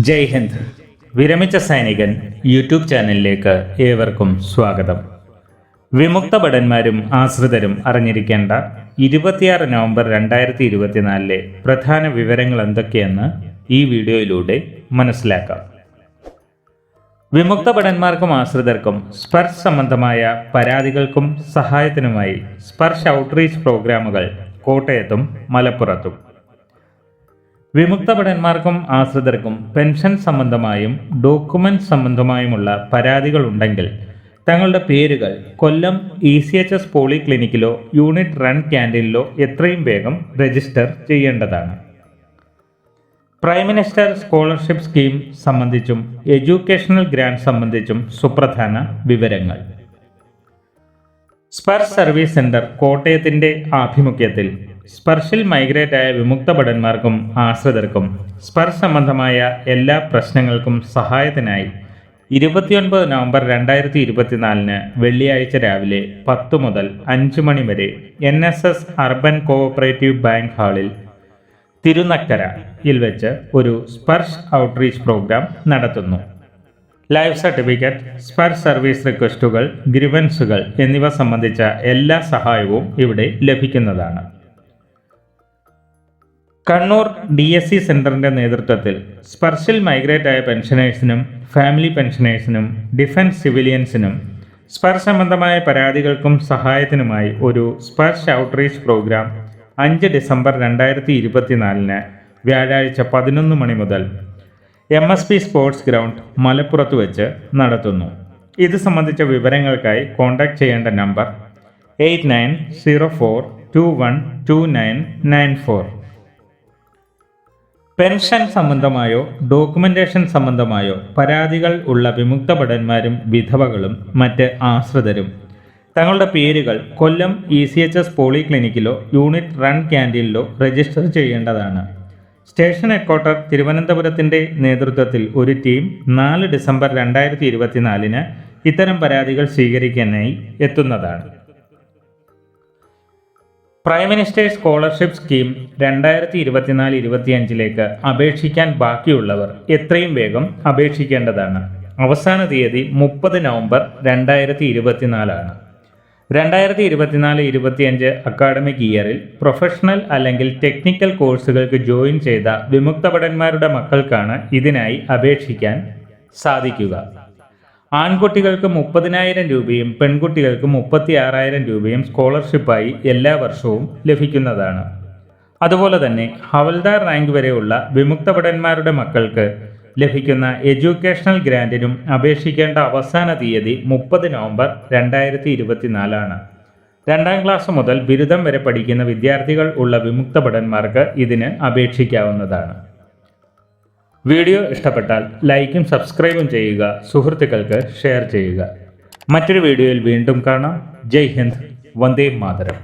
ജയ് ഹിന്ദ്. വിരമിച്ച സൈനികൻ യൂട്യൂബ് ചാനലിലേക്ക് ഏവർക്കും സ്വാഗതം. വിമുക്ത ഭടന്മാരും ആശ്രിതരും അറിഞ്ഞിരിക്കേണ്ട 26 നവംബർ 2024 പ്രധാന വിവരങ്ങൾ എന്തൊക്കെയെന്ന് ഈ വീഡിയോയിലൂടെ മനസ്സിലാക്കാം. വിമുക്ത ഭടന്മാർക്കും ആശ്രിതർക്കും സ്പർശ് സംബന്ധമായ പരാതികൾക്കും സഹായത്തിനുമായി സ്പർശ് ഔട്ട്റീച്ച് പ്രോഗ്രാമുകൾ കോട്ടയത്തും മലപ്പുറത്തും. വിമുക്ത ഭടന്മാർക്കും ആശ്രിതർക്കും പെൻഷൻ സംബന്ധമായും ഡോക്യുമെന്റ് സംബന്ധമായുമുള്ള പരാതികളുണ്ടെങ്കിൽ തങ്ങളുടെ പേരുകൾ കൊല്ലം ECHS പോളിക്ലിനിക്കിലോ യൂണിറ്റ് റൺ ക്യാൻറ്റീനിലോ എത്രയും വേഗം രജിസ്റ്റർ ചെയ്യേണ്ടതാണ്. പ്രൈം മിനിസ്റ്റർ സ്കോളർഷിപ്പ് സ്കീം സംബന്ധിച്ചും എഡ്യൂക്കേഷണൽ ഗ്രാന്റ് സംബന്ധിച്ചും സുപ്രധാന വിവരങ്ങൾ. സ്പർശ് സർവീസ് സെന്റർ കോട്ടയത്തിന്റെ ആഭിമുഖ്യത്തിൽ സ്പർശിൽ മൈഗ്രേറ്റ് ആയ വിമുക്ത ഭടന്മാർക്കും ആശ്രിതർക്കും സ്പർശ് സംബന്ധമായ എല്ലാ പ്രശ്നങ്ങൾക്കും സഹായത്തിനായി 29 നവംബർ 2024 വെള്ളിയാഴ്ച രാവിലെ 10 മുതൽ 5 മണി വരെ NSS അർബൻ കോഓപ്പറേറ്റീവ് ബാങ്ക് ഹാളിൽ തിരുനക്കരയിൽ വെച്ച് ഒരു സ്പർശ് ഔട്ട്റീച്ച് പ്രോഗ്രാം നടത്തുന്നു. ലൈഫ് സർട്ടിഫിക്കറ്റ്, സ്പർശ് സർവീസ് റിക്വസ്റ്റുകൾ, ഗ്രിവൻസുകൾ എന്നിവ സംബന്ധിച്ച എല്ലാ സഹായവും ഇവിടെ ലഭിക്കുന്നതാണ്. കണ്ണൂർ DSC സെന്ററിന്റെ നേതൃത്വത്തിൽ സ്പർശിൽ മൈഗ്രേറ്റ് ആയ പെൻഷനേഴ്സിനും ഫാമിലി പെൻഷനേഴ്സിനും ഡിഫൻസ് സിവിലിയൻസിനും സ്പർശ് സംബന്ധമായ പരാതികൾക്കും സഹായത്തിനുമായി ഒരു സ്പർശ് ഔട്ട്റീച്ച് പ്രോഗ്രാം 5 ഡിസംബർ 2024 വ്യാഴാഴ്ച 11 മണി മുതൽ MSP സ്പോർട്സ് ഗ്രൗണ്ട് മലപ്പുറത്ത് വെച്ച് നടത്തുന്നു. ഇത് സംബന്ധിച്ച വിവരങ്ങൾക്കായി കോൺടാക്ട് ചെയ്യേണ്ട നമ്പർ 8904212994. പെൻഷൻ സംബന്ധമായോ ഡോക്യുമെന്റേഷൻ സംബന്ധമായോ പരാതികൾ ഉള്ള വിമുക്ത ഭടന്മാരും വിധവകളും മറ്റ് ആശ്രിതരും തങ്ങളുടെ പേരുകൾ കൊല്ലം ECHS പോളിക്ലിനിക്കിലോ യൂണിറ്റ് റൺ ക്യാൻറ്റീനിലോ രജിസ്റ്റർ ചെയ്യേണ്ടതാണ്. സ്റ്റേഷൻ ഹെഡ്ക്വാർട്ടർ തിരുവനന്തപുരത്തിൻ്റെ നേതൃത്വത്തിൽ ഒരു ടീം 4 ഡിസംബർ 2024 ഇത്തരം പരാതികൾ സ്വീകരിക്കാനായി എത്തുന്നതാണ്. പ്രൈം മിനിസ്റ്റർ സ്കോളർഷിപ്പ് സ്കീം 2024-25 അപേക്ഷിക്കാൻ ബാക്കിയുള്ളവർ എത്രയും വേഗം അപേക്ഷിക്കേണ്ടതാണ്. അവസാന തീയതി 30 നവംബർ 2024 2024-25 അക്കാഡമിക് ഇയറിൽ പ്രൊഫഷണൽ അല്ലെങ്കിൽ ടെക്നിക്കൽ കോഴ്സുകൾക്ക് ജോയിൻ ചെയ്ത വിമുക്ത ഭടന്മാരുടെ മക്കൾക്കാണ് ഇതിനായി അപേക്ഷിക്കാൻ സാധിക്കുക. ആൺകുട്ടികൾക്ക് 30,000 രൂപയും പെൺകുട്ടികൾക്ക് 36,000 രൂപയും സ്കോളർഷിപ്പായി എല്ലാ വർഷവും ലഭിക്കുന്നതാണ്. അതുപോലെ തന്നെ ഹവൽദാർ റാങ്ക് വരെയുള്ള വിമുക്ത ഭടന്മാരുടെ മക്കൾക്ക് ലഭിക്കുന്ന എഡ്യൂക്കേഷണൽ ഗ്രാന്റിനും അപേക്ഷിക്കേണ്ട അവസാന തീയതി 30 നവംബർ 2024. 2ാം ക്ലാസ് മുതൽ ബിരുദം വരെ പഠിക്കുന്ന വിദ്യാർത്ഥികൾ ഉള്ള വിമുക്ത ഭടന്മാർക്ക് ഇതിന് അപേക്ഷിക്കാവുന്നതാണ്. വീഡിയോ ഇഷ്ടപ്പെട്ടാൽ ലൈക്കും സബ്സ്ക്രൈബും ചെയ്യുക, സുഹൃത്തുക്കൾക്ക് ഷെയർ ചെയ്യുക. മറ്റൊരു വീഡിയോയിൽ വീണ്ടും കാണാം. ജയ് ഹിന്ദ്, വന്ദേ മാതരം.